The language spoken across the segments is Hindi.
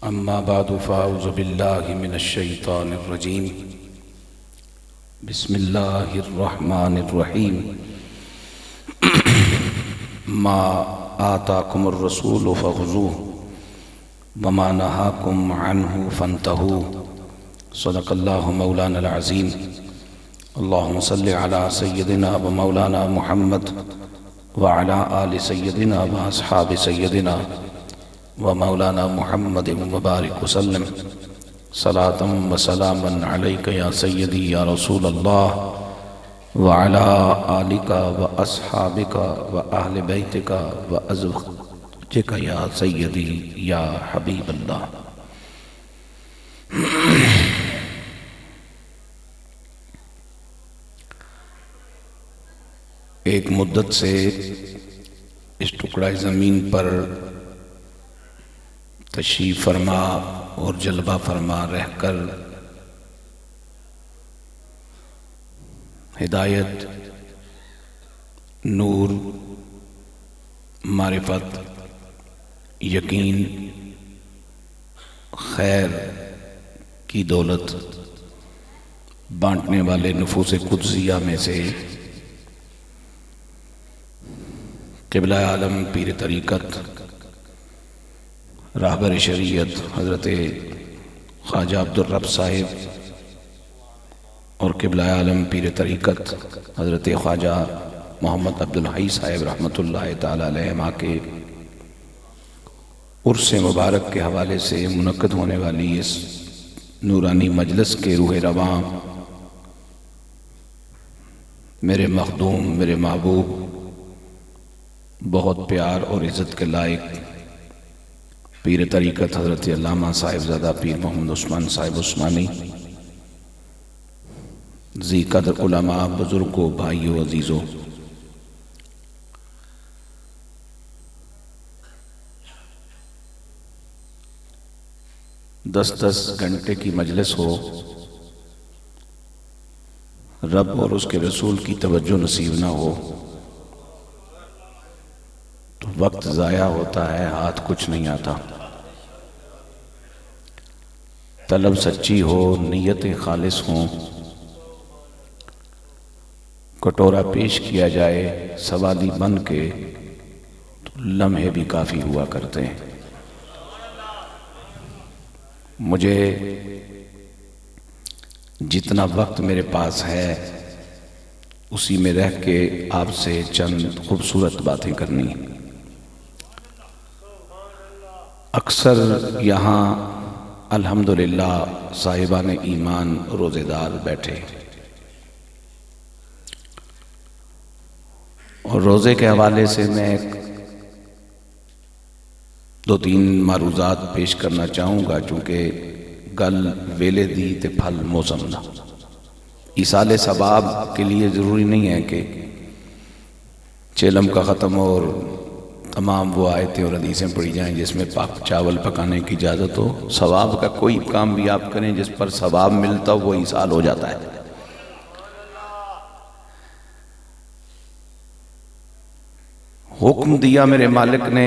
अम्मा बादु फ़ाऊज़ु बिल्लाहि मिनश शैतानिर रजीम। बिस्मिल्लाहिर रहमानिर रहीम। मा आताकुमुर रसूलु फ़ख़ुज़ूहु वमा नहाकुम अन्हु फ़न्तहू। सदक़ल्लाहु मौलानल अज़ीम। अल्लाहुम्मा सल्लि अला सय्यदिना व मौलाना मुहम्मद व अला आलि सय्यदिना व अस्हाबि सय्यदिना व मौलाना मुहम्मद मुबारक वसल्लम। सलातम व सलामन अलैका या सय्यदी या रसूल अल्लाह व अला आलिका व अस्हाबिका व अहले बैतिका व अज़वाजिका या सय्यदी या हबीब अल्लाह। एक मुद्दत से इस टुकड़ा ज़मीन पर तशरीफ़ फरमा और जलवा फरमा रहकर हिदायत, नूर, मारिफत, यकीन, खैर की दौलत बांटने वाले नुफूस कुद्सिया में से क़िबला आलम पीर तरीक़त रहबर शरीयत हज़रत ख्वाजा अब्दुल रब साहिब और क़िबला आलम पीर तरीक़त हज़रत ख्वाजा मोहम्मद अब्दुल हई साहिब रहमतुल्लाह ताला अलैहिमा के उर्स मुबारक के हवाले से मुनक़्क़द होने वाली इस नूरानी मजलिस के रूह रवां मेरे मखदूम, मेरे महबूब, बहुत प्यार और इज़्ज़त के लायक पीर तरीक़त हज़रत अल्लामा साहिबज़ादा पीर मोहम्मद उस्मान साहिब उस्मानी, ज़ी कदर उलमा, बुज़ुर्गों, भाइयों, अजीज़ों, दस घंटे की मजलिस हो, रब और उसके रसूल की तवज्जो नसीब ना हो तो वक्त ज़ाया होता है, हाथ कुछ नहीं आता। तलब सच्ची हो, नीयतें खालिस हों, कटोरा पेश किया जाए सवाली बन के तो लम्हे भी काफ़ी हुआ करते हैं। मुझे जितना वक्त मेरे पास है उसी में रह के आपसे चंद खूबसूरत बातें करनी है। अक्सर यहाँ अल्हम्दुलिल्लाह साहिबान ईमान रोज़ेदार बैठे और रोज़े के हवाले से मैं दो तीन मारूज़ात पेश करना चाहूँगा, चूँकि गल वेले दी ते फल मौसम ना। इसाले सबाब के लिए ज़रूरी नहीं है कि चेलम का ख़त्म और तमाम वो आयतें और हदीसें पढ़ी जाएं जिसमें पाक चावल पकाने की इजाज़त हो। सवाब का कोई काम भी आप करें जिस पर सवाब मिलता हो वो इसाल हो जाता है। हुक्म दिया मेरे मालिक ने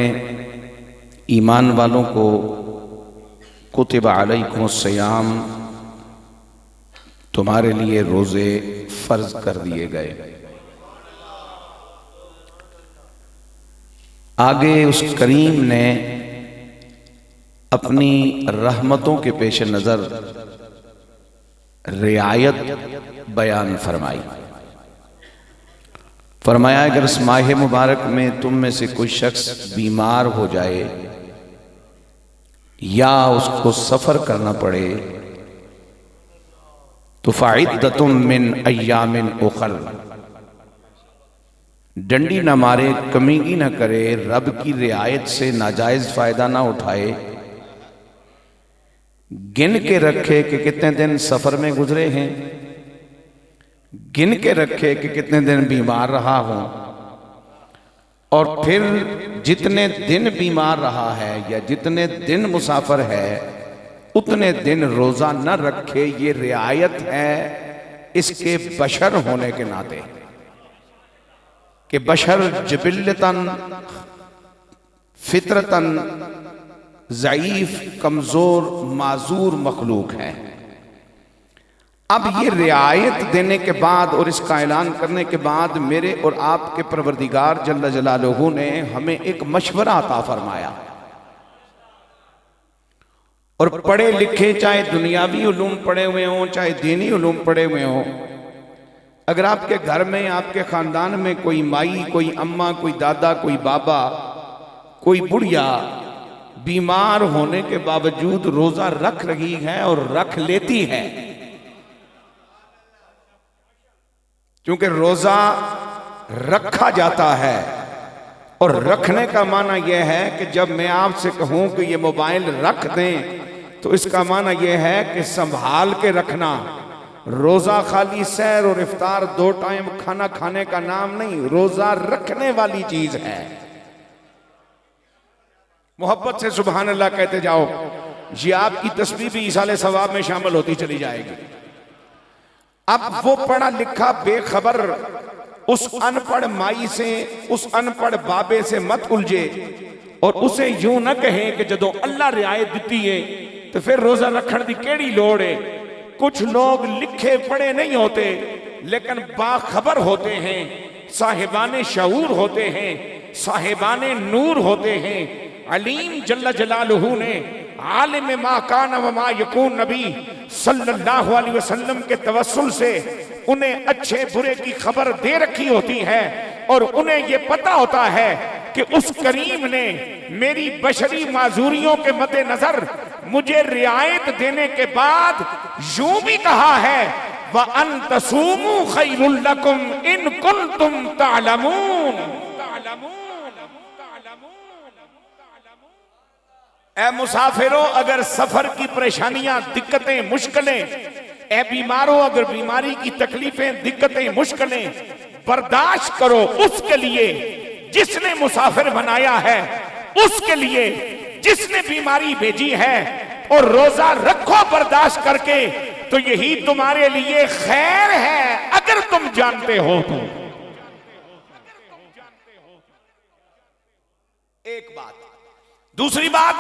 ईमान वालों को, कुतिबा अलैकुमुस सियाम, तुम्हारे लिए रोज़े फ़र्ज कर दिए गए। आगे उस करीम ने अपनी रहमतों के पेश नज़र रियायत बयान फरमाई। फरमाया अगर इस माह मुबारक में तुम में से कोई शख्स बीमार हो जाए या उसको सफ़र करना पड़े तो फ़इद्दतुम मिन अय्यामिन उख़र, डंडी ना मारे, कमीगी ना करे, रब की रियायत से नाजायज फायदा ना उठाए, गिन के रखे कि कितने दिन सफर में गुजरे हैं, गिन के रखे कि कितने दिन बीमार रहा हूं, और फिर जितने दिन बीमार रहा है या जितने दिन मुसाफिर है उतने दिन रोजा न रखे। ये रियायत है इसके बशर होने के नाते कि बशर जबिल्लतन फितरतन ज़ईफ, कमज़ोर, माजूर मखलूक है। अब ये रियायत देने के बाद और इसका ऐलान करने के बाद मेरे और आपके परवरदिगार जल्ल जलालहू ने हमें एक मशवरा अता फरमाया। और पढ़े लिखे, चाहे दुनियावी उलूम पढ़े हुए हों, चाहे दीनी उलूम पढ़े हुए हों, अगर आपके घर में, आपके ख़ानदान में कोई माई, कोई अम्मा, कोई दादा, कोई बाबा, कोई बुढ़िया बीमार होने के बावजूद रोज़ा रख रही है और रख लेती है, क्योंकि रोज़ा रखा जाता है और रखने का माना यह है कि जब मैं आपसे कहूं कि ये मोबाइल रख दें तो इसका माना यह है कि संभाल के रखना। रोज़ा खाली सैर और इफ्तार 2 टाइम खाना खाने का नाम नहीं, रोज़ा रखने वाली चीज है। मोहब्बत से सुभान अल्लाह कहते जाओ, ये आपकी तस्बीह भी इसाले सवाब में शामिल होती चली जाएगी। अब वो पढ़ा लिखा बेखबर उस अनपढ़ माई से, उस अनपढ़ बाबे से मत उलझे और उसे यूं न कहे कि जदों अल्लाह रियायत दी है तो फिर रोजा रखने की केड़ी लोड़ है। कुछ लोग लिखे पढ़े नहीं होते लेकिन बाखबर होते हैं, साहिबाने शऊर होते हैं, साहिबाने नूर होते हैं। अलीम जल्ल जलालहू ने आलिम मा कान व मा यकून नबी सल्लल्लाहु अलैहि वसल्लम के तवस्सुल से उन्हें अच्छे बुरे की खबर दे रखी होती है और उन्हें यह पता होता है कि उस करीम ने मेरी बशरी माजूरियों के मद्देनजर मुझे रियायत देने के बाद यूं भी कहा है, व अन तसूमू खैरुल लकुम इन कुंतुम तालमून। ए मुसाफिरों, अगर सफर की परेशानियां, दिक्कतें, मुश्किलें, ए बीमारों, अगर बीमारी की तकलीफें, दिक्कतें, मुश्किलें बर्दाश्त करो उसके लिए जिसने मुसाफिर बनाया है, उसके लिए जिसने बीमारी भेजी है, और रोजा रखो बर्दाश्त करके, तो यही तुम्हारे लिए खैर है अगर तुम जानते हो तो। एक बात। दूसरी बात,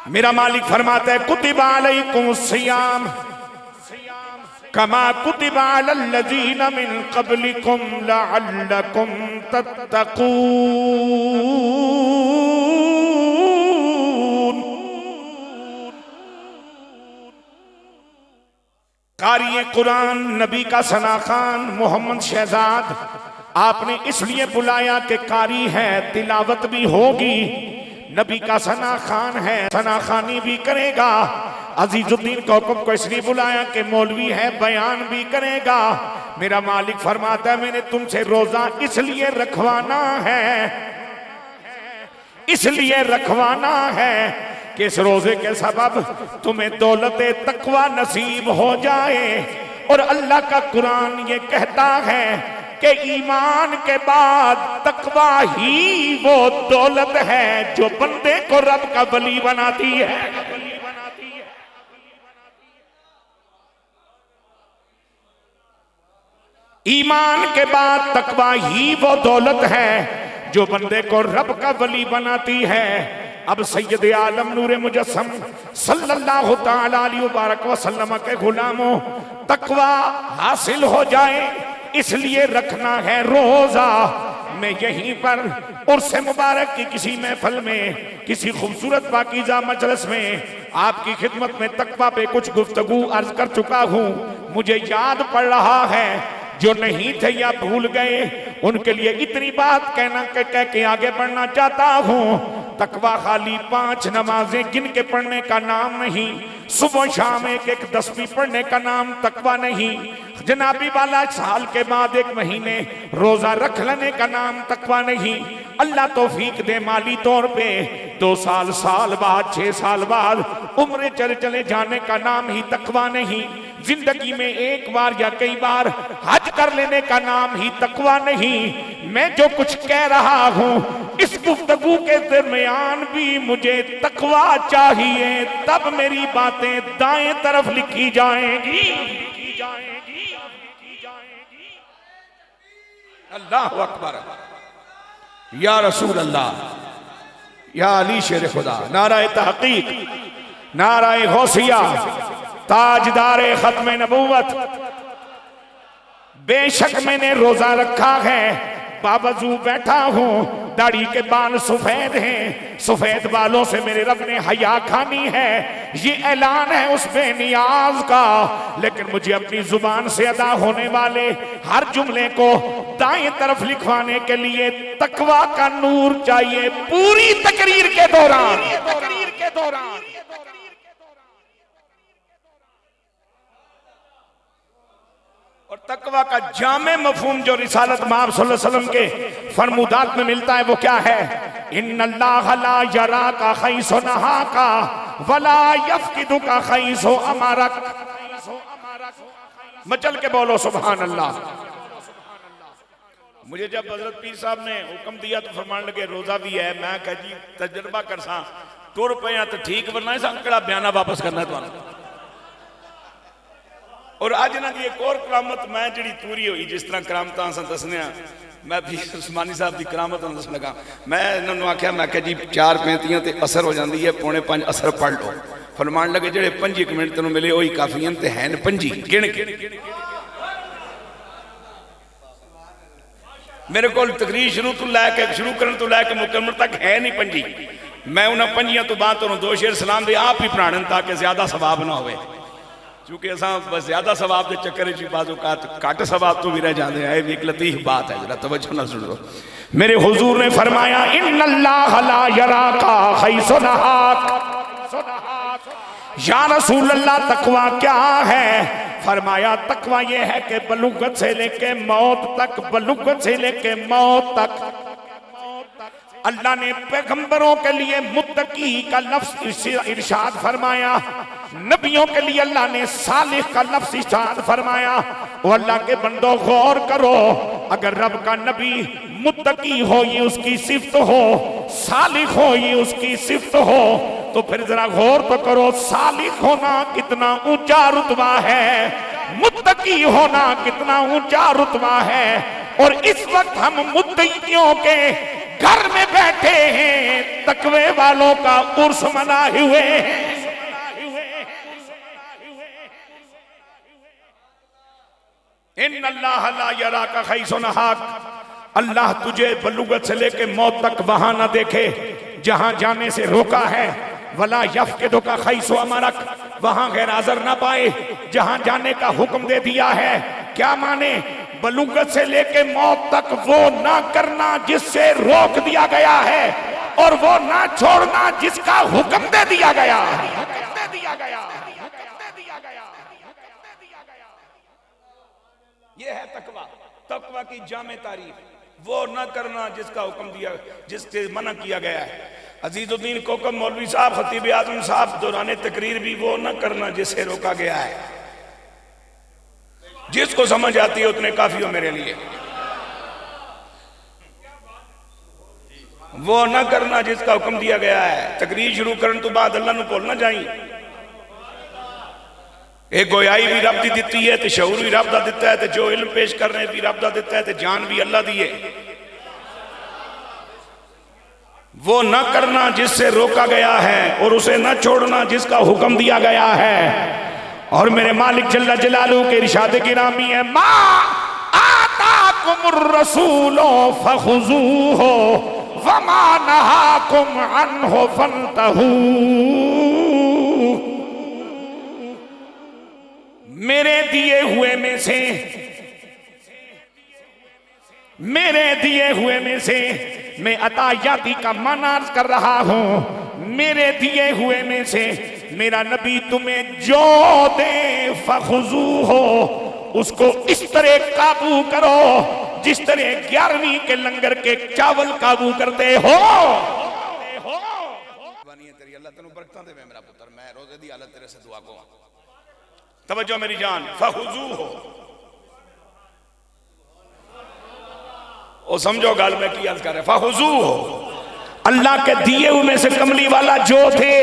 मेरा मालिक फरमाता है कुतिबा अलैकुमुस सियाम कमा कुतिबा अलल्लज़ीना मिन क़ब्लिकुम लअल्लकुम तत्तक़ून। कारी कुरान नबी का सना खान मोहम्मद शहजाद आपने इसलिए बुलाया कि कारी है, तिलावत भी होगी, नबी का सना खान है, सना खानी भी करेगा। अजीजुद्दीन का हुक्म को इसलिए बुलाया कि मौलवी है, बयान भी करेगा। मेरा मालिक फरमाता है मैंने तुमसे रोजा इसलिए रखवाना है, इसलिए रखवाना है कि इस रोजे के सबब तुम्हें दौलत तकवा नसीब हो जाए। और अल्लाह का कुरान ये कहता है कि ईमान के बाद तकवा ही वो दौलत है जो बंदे को रब का वली बनाती है। ईमान के बाद तकवा ही वो दौलत है जो बंदे को रब का वली बनाती है। अब सैयद आलम नूरे मुजस्सम सल्लल्लाहु ताला अलैहि मुबारक वसल्लम के गुलामों, तकवा हासिल हो जाए इसलिए रखना है रोजा। मैं यहीं पर उर्स मुबारक की किसी महफिल में, किसी खूबसूरत पाकीज़ा मजलिस में आपकी खिदमत में तकवा पे कुछ गुफ्तगू अर्ज कर चुका हूँ। मुझे याद पड़ रहा है, जो नहीं थे या भूल गए उनके लिए इतनी बात कह के आगे बढ़ना चाहता हूँ। तकवा खाली 5 नमाजें गिन के पढ़ने का नाम नहीं, सुबह शाम एक तस्बीह पढ़ने का नाम तकवा नहीं, जनाबी वाला साल के बाद 1 महीने रोजा रख लेने का नाम तकवा नहीं। अल्लाह तौफीक दे माली तौर पे 2 साल, साल बाद, 6 साल बाद उम्र चले जाने का नाम ही तकवा नहीं। जिंदगी में 1 बार या कई बार हज कर लेने का नाम ही तकवा नहीं। मैं जो कुछ कह रहा हूँ इस गुफ्तगू के दरमियान भी मुझे तकवा चाहिए, तब मेरी बातें दाएं तरफ लिखी जाएंगी। अल्लाह अकबर, या रसूल अल्लाह, या अली शेर खुदा, नाराए तहकीक, नाराए गौसिया, ताजदारे खत्म नबूवत। बेशक मैंने रोजा रखा है, बावजू बैठा हूं, दाढ़ी के बाल सफेद हैं, सफेद बालों से मेरे रब ने हया खानी है। ये ऐलान है उस बेनियाज का, लेकिन मुझे अपनी जुबान से अदा होने वाले हर जुमले को दाएं तरफ लिखवाने के लिए तकवा का नूर चाहिए पूरी तकरीर के दौरान। और तकवा का जामे मफहूम जो रिसालत माब सल्लल्लाहु अलैहि वसल्लम के फरमुदात में मिलता है वो क्या है? इन्नल्लाह ला यरा का खैसो नहा का वला यफकिदु का खैसो अमारक। मचल के बोलो सुभान अल्लाह। मुझे जब हजरत पीर साहब ने हुक्म दिया तो फरमान लगे रोजा भी है, मैं कहा जी तजर्बा कर सा तुर पे तो ठीक, वरना कड़ा बयाना वापस करना है। और अज ना जी एक और करामत मैं जी पूरी हुई, जिस तरह करामत अस दसने, मैं भी उस्मानी साहब की करामत दस लगा। मैं इन्होंने आख्या, मैं जी 4 पैंतियां तो असर हो जाती है, 4.5 असर पढ़ लो। फरमान लगे जो 5 मिनट तेन मिले वही काफी हैं, है 5 गिण के। मेरे को तकरीर शुरू तो लैके शुरू करने तो लैके मुकम्मल तक है नहीं 5। मैं उन्हें 5 तो बाद तुम 2 शेर सलाम दे आप ही पढ़ाने ताकि ज्यादा सवाब ना हो, क्योंकि असा बस ज्यादा सवाब के चक्कर बाजू घट सवाब तो भी रह जाते हैं। एक लतीफ बात है, जरा तवज्जो ना सुन लो। मेरे हुजूर ने फरमाया इन्नल्लाह ला यराका खैसो नहाक। या रसूल अल्लाह तकवा क्या है? फरमाया तकवा ये है कि बलुगत से लेके मौत तक, बलुगत से लेके मौत तक अल्लाह ने पैगंबरों के लिए मुत्तकी का लफ्ज इरशाद फरमाया, नबियों के लिए अल्लाह ने सालिह का लफ्ज इरशाद फरमाया। वो अल्लाह के बंदो गौर करो, अगर रब का नबी मुत्तकी हो ये उसकी सिफ्त हो, सालिह हो ये उसकी सिफ्त हो, तो फिर जरा गौर तो करो सालिह होना कितना ऊंचा रुतबा है, मुत्तकी होना कितना ऊंचा रुतबा है। और इस वक्त हम मुत्तकियों के घर में बैठे हैं, तकवे वालों का उर्स मनाए हुए हैं। इन्नल्लाह ला यराका खैसो नहाक। अल्लाह तुझे बलुगत से लेके मौत तक वहां ना देखे जहां जाने से रोका है। वला यफकिदु का खैसो अमरक, वहां गैर हाजिर ना पाए जहां जाने का हुक्म दे दिया है। क्या माने? बलुगत से लेके मौत तक वो ना करना जिससे रोक दिया गया है, और वो ना छोड़ना जिसका हुक्म दे दिया गया है। ये है तकवा, तकवा की जामे तारीफ। वो ना करना जिसका हुक्म दिया, जिससे मना किया गया है। अजीजुद्दीन कोकम मौलवी साहब, खतीब आजम साहब दौरान तकरीर भी वो ना करना जिससे रोका गया है। जिसको समझ आती है उतने काफी हो मेरे लिए। वो ना करना जिसका हुक्म दिया गया है। तकरीर शुरू करने तो बाद अल्लाह नूं भुल ना जाई। एक गोयाई भी रब दी दिती है, तो शऊर भी रब दा दिता है, तो जो इल्म पेश करने भी रब दा दिता है, तो जान भी अल्लाह दी है। वो ना करना जिससे रोका गया है, और उसे ना छोड़ना जिसका हुक्म दिया गया है। और मेरे मालिक जल्ला जलालू के इरशाद गिरामी है, मा आताकुमुर रसूलो फखुजूहु वमा नहाकुम अन्हु फंतहू। मेरे दिए हुए में से, मेरे दिए हुए में से, मैं अतायाती का माना कर रहा हूं, मेरे दिए हुए में से मेरा नबी तुम्हें जो दे फखुजू हो, उसको इस तरह काबू करो जिस तरह 11वीं के लंगर के चावल काबू करते हो। तेरी अल्लाह तेनू बरकतां देवे मेरा पुत्र, मैं रोजे दी हालत तेरे से दुआ को। तवज्जो मेरी जान, फखुजू हो। ओ समझो गल मैं की अर्ज कर रहा। फखुजू हो, अल्लाह के दिए हुए में से कमली वाला जो थे,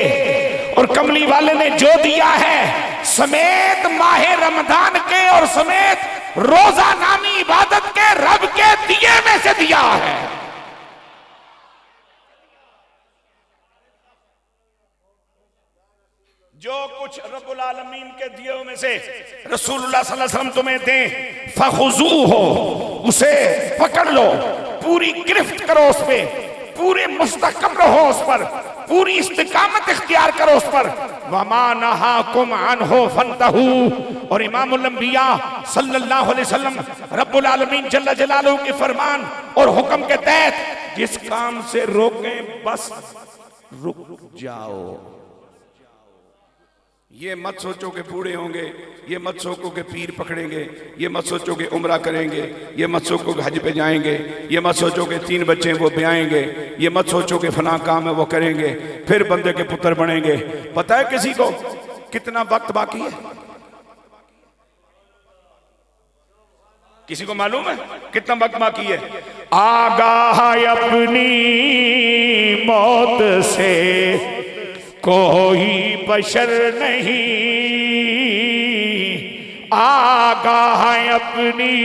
और कमली वाले ने जो दिया है समेत माहे रमजान के और समेत रोजा नामी इबादत के रब के दिए में से दिया है। जो कुछ रब्बुल आलमीन के दिए में से रसूलुल्लाह सल्लल्लाहु अलैहि वसल्लम तुम्हें दें, फखुजू हो, उसे पकड़ लो, पूरी गिरफ्त करो उस पे, पूरे मुस्तकम रहो उस पर, पूरी इस्तिकामत इख्तियार करो उस पर। वमा नहाकुम अन्हु फंतहू। और इमामुल अंबिया सल्लल्लाहु अलैहि वसल्लम रब्बुल आलमीन जल्ल जलालहू के फरमान और हुक्म के तहत जिस काम से रोकें बस रुक जाओ। ये मत सोचो कि बूढ़े होंगे, ये मत सोचो कि पीर पकड़ेंगे, ये मत सोचो कि उम्रा करेंगे, ये मत सोचो कि हज पे जाएंगे, ये मत सोचो कि 3 बच्चे वो ब्याएंगे, ये मत सोचो कि फला काम है वो करेंगे फिर बंदे के पुत्र बनेंगे। पता है किसी को कितना वक्त बाकी है? किसी को मालूम है कितना वक्त बाकी है? आगाह अपनी मौत से कोई बशर नहीं, आगाह अपनी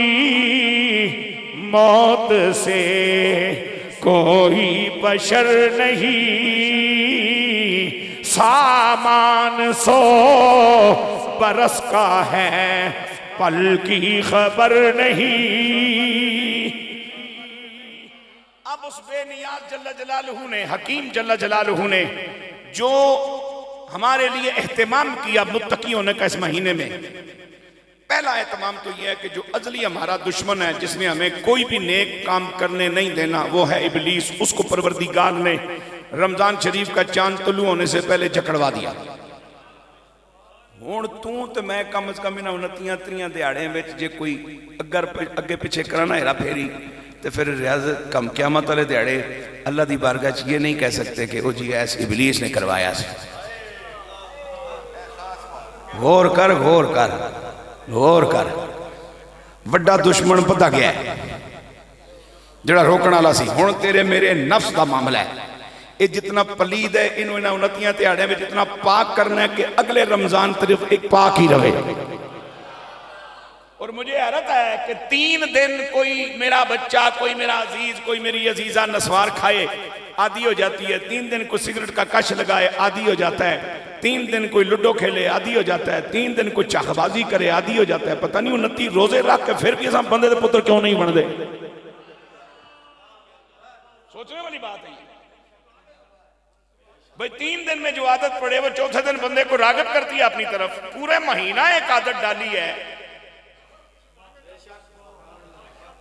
मौत से कोई बशर नहीं, सामान 100 बरस का है पल की खबर नहीं। अब उस बेनियाज जल्ल जलालहू ने, हकीम जल्ल जलालहू ने जो हमारे लिए एहतमाम किया मुत्तकी होने का इस महीने में, पहला एहतमाम तो यह है कि जो अजली हमारा दुश्मन है, जिसने हमें कोई भी नेक काम करने नहीं देना, वो है इबलीस। उसको परवरदिगार ने रमजान शरीफ का चांद तुलू होने से पहले जकड़वा दिया। हुण तू तो मैं कम अज कम इन्हां 29 दिहाड़े में जे कोई अगे पिछे करना हेरा फेरी तो फिर रियाज कम क़यामत वाले दिहाड़े अल्लाह दी बारगाह च ये नहीं कह सकते कि ओ जी ऐस इबलीस ने करवाया सी। गौर कर, गौर कर, गौर कर। वड्डा दुश्मन पता गया जड़ा रोकने वाला सी। हुण तेरे मेरे नफ्स का मामला है। ये जितना पलीद है इन्हों 29 दिहाड़े में जितना पाक करना है कि अगले रमजान तरफ एक पाक ही रहे। और मुझे हैरत है कि 3 दिन कोई मेरा बच्चा, कोई मेरा अजीज, कोई मेरी अजीजा नस्वार खाए आदि हो जाती है, 3 दिन कोई सिगरेट का कश लगाए आदि हो जाता है, 3 दिन कोई लूडो खेले आदि हो जाता है, 3 दिन कोई चाहबाजी करे आदि हो जाता है। पता नहीं 29 रोजे रख के फिर भी ऐसा बंदे के पुत्र क्यों नहीं बनते? सोचने वाली बात है भाई। 3 दिन में जो आदत पड़े वो चौथे दिन बंदे को रागब करती है अपनी तरफ। पूरे महीना एक आदत डाली है।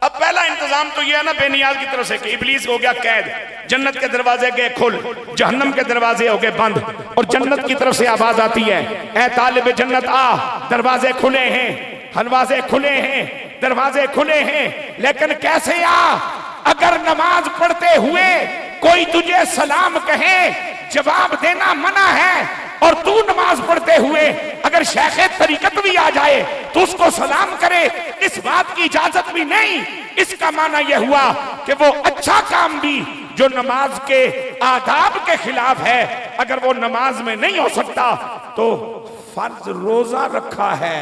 अब पहला इंतजाम तो यह है ना बेनियाज की तरफ से कि इबलीस हो गया कैद, जन्नत के दरवाजे गए खुल, जहन्नम के दरवाजे हो गए बंद, और जन्नत की तरफ से आवाज आती है, ए तालिब जन्नत आ, दरवाजे खुले हैं, हलवाजे खुले हैं, दरवाजे खुले हैं। लेकिन कैसे आ? अगर नमाज पढ़ते हुए कोई तुझे सलाम कहे, जवाब देना मना है, और तू नमाज पढ़ते हुए अगर शेखे तरीकत भी आ जाए तो उसको सलाम करे, इस बात की इजाजत भी नहीं। इसका माना यह हुआ कि वो अच्छा काम भी जो नमाज के आदाब के खिलाफ है, अगर वो नमाज में नहीं हो सकता तो फर्ज रोजा रखा है,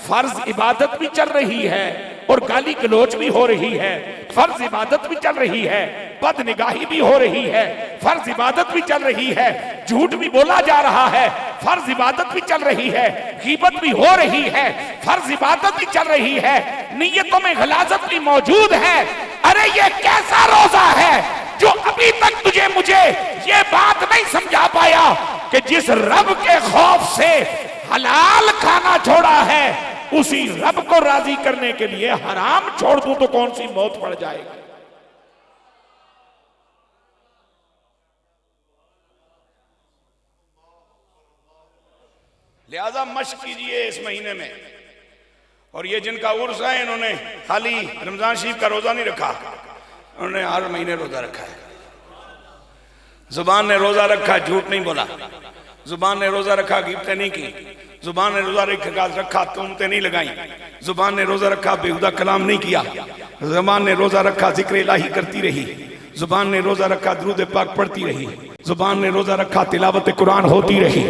फर्ज इबादत भी चल रही है और गाली गलोच भी हो रही है, फर्ज इबादत भी चल रही है, बदनिगाही भी हो रही है, फर्ज इबादत भी चल रही है, झूठ भी बोला जा रहा है, फर्ज इबादत भी चल रही है, गीबत भी हो रही है, फर्ज इबादत भी चल रही है, नीयतों में गलाजत भी मौजूद है। अरे ये कैसा रोजा है जो अभी तक तुझे मुझे ये बात नहीं समझा पाया कि जिस रब के खौफ से हलाल खाना छोड़ा है, उसी रब को राजी करने के लिए हराम छोड़ दूं तो कौन सी मौत पड़ जाएगी। लिहाजा मश्क कीजिए इस महीने में। और ये जिनका उर्स है इन्होंने खाली रमजान शरीफ का रोजा नहीं रखा, उन्होंने हर महीने रोजा रखा है। जुबान ने रोजा रखा, झूठ नहीं बोला, जुबान ने रोजा रखा, गिफ्टें नहीं की, जुबान ने रोजा रखा, तुमते नहीं लगाई, जुबान ने रोजा रखा, बेहुदा कलाम नहीं किया, जुबान ने रोजा रखा, जिक्र इलाही करती रही, जुबान ने रोजा रखा, दुरूद पाक पढ़ती रही, जुबान ने रोजा रखा, तिलावत कुरान होती रही।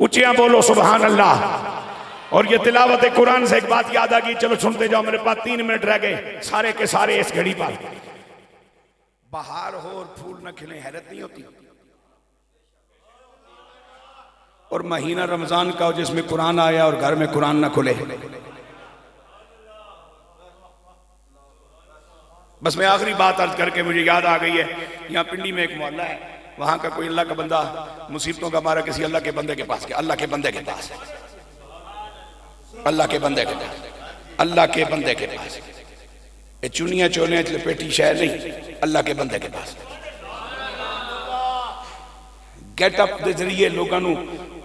ऊंचियां बोलो सुभान अल्लाह। और ये तिलावत कुरान से एक बात याद आ गई, चलो सुनते जाओ, मेरे पास 3 मिनट रह गए, सारे के सारे इस घड़ी पर। बहार हो और फूल न खिले, हैरत नहीं होती? और महीना रमजान का हो जिसमें कुरान आया और घर में कुरान ना खुले। बस मैं आखिरी बात अर्ज करके मुझे याद आ गई है, यहाँ पिंडी में एक मोहल्ला है, वहां का कोई अल्लाह का बंदा मुसीबतों का मारा किसी अल्लाह के बंदे के पास गया। अल्लाह के बंदे के पास, अल्लाह के बंदे के पास, अल्लाह के बंदे के पास, ये चुनिया चोलियां लपेटी शहर नहीं, अल्लाह के बंदे के पास। गेटअप के जरिए लोगों को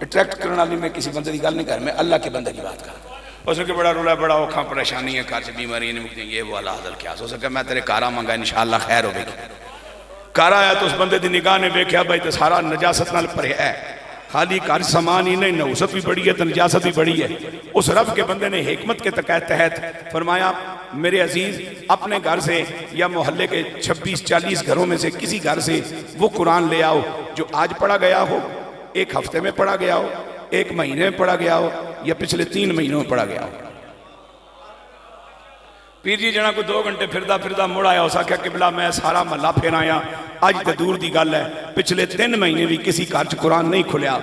अट्रैक्ट करने वाली मैं किसी बंदे की गल नहीं कर, मैं अल्लाह के बंदे की बात कर। हो सके बड़ा रोला, बड़ा औखा, परेशानी है, घर से बीमारी नहीं मुक्ति, ये वो अल्लाह हाज़िर क्या हो सके मैं तेरे कारा मंगा इंशाअल्लाह खैर होगी। घर आया तो उस बंदे की निगाह ने वेख्या भाई तो सारा नजासत नाल भरिया है, खाली घर समान ही नहीं, नहुसत भी बड़ी है तो नजासत भी बड़ी है। उस रब के बंदे ने हिकमत के तहत फरमाया मेरे अजीज अपने घर से या मोहल्ले के 26-40 घरों में से किसी घर से वो कुरान ले आओ जो आज पढ़ा गया हो, एक हफ्ते में पढ़ा गया हो, एक महीने में पढ़ा गया हो या पिछले 3 महीनों में पढ़ा गया हो। पीर जी जना को 2 घंटे फिरदा फिरदा मुड़ आया, उस आख्या किबला मैं सारा महला फिर आया, अज तो दूर की गल है पिछले 3 महीने भी किसी घर च कुरान नहीं खुलिया।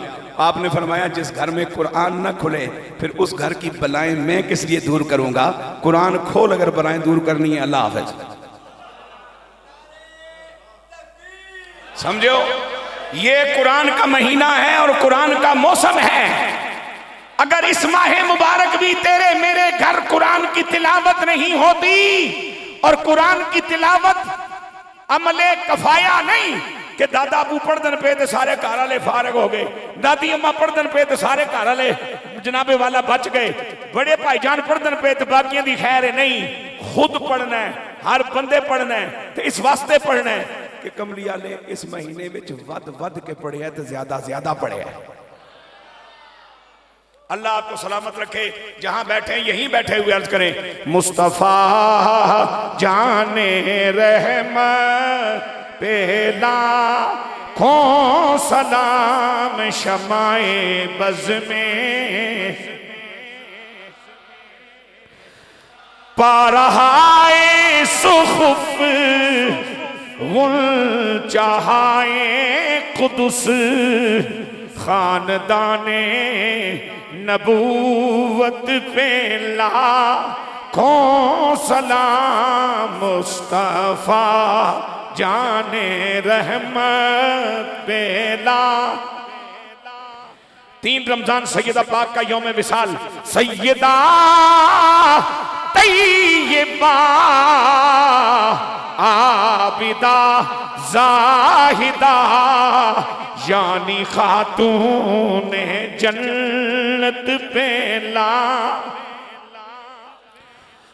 आपने फरमाया जिस घर में कुरान ना खुले फिर उस घर की बलाएं मैं किस लिए दूर करूंगा, कुरान खोल अगर बलाएं दूर करनी है। अल्लाह हाफ़िज़। समझो ये कुरान का महीना है और कुरान का मौसम है। अगर इस माह मुबारक भी तेरे मेरे घर कुरान की तिलावत नहीं होती, और कुरान की तिलावत अमले कफाया नहीं कि दादा अबू पढ़दन पे तो सारे घर वाले फारग हो गए, दादी अम्मा पढ़दन पे तो सारे घर वाले जनाबे वाला बच गए, बड़े भाईजान पढ़दन पे तो बाकियों की खैर है। नहीं, खुद पढ़ना है, हर बंदे पढ़ना है। तो इस वास्ते पढ़ना है कि कमलिया ने इस महीने में वध के पढ़े तो ज्यादा पढ़े। अल्लाह आपको सलामत रखे, जहां बैठे यहीं बैठे हुए अर्ज करें मुस्तफा जाने रहमत पेला खो सलाम शमाए बज़ में पारहाए सुखुफ गुल चाहाए कुदुस खानदाने नबूवत पे लाखों सलाम मुस्तफा जाने रहमत पे ला। 3 रमजान सैयदा पाक का यौम विसाल, सैयदा तैयबा आबिदा जाहिदा यानी खातून जन्नत पे ला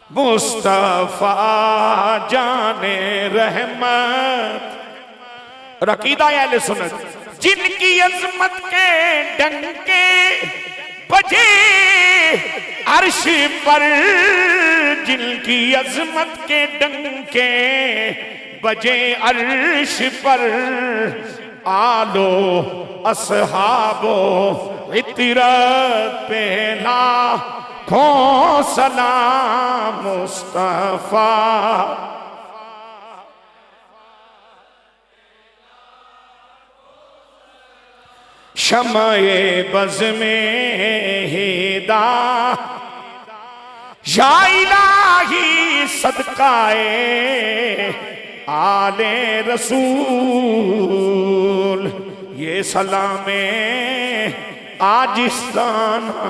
मुस्तफा जाने रहमत। रकीदा अहले सुन्नत जिनकी अजमत के डंके बजे अर्श पर, जिनकी अजमत के डंके बजे अर्श पर, आलो असहाबो इतरत पे लाखों सलाम मुस्तफा। शमए बज़ में हिदा या इलाही सदकाए आले रसूल, ये सलामे आजिस्ताना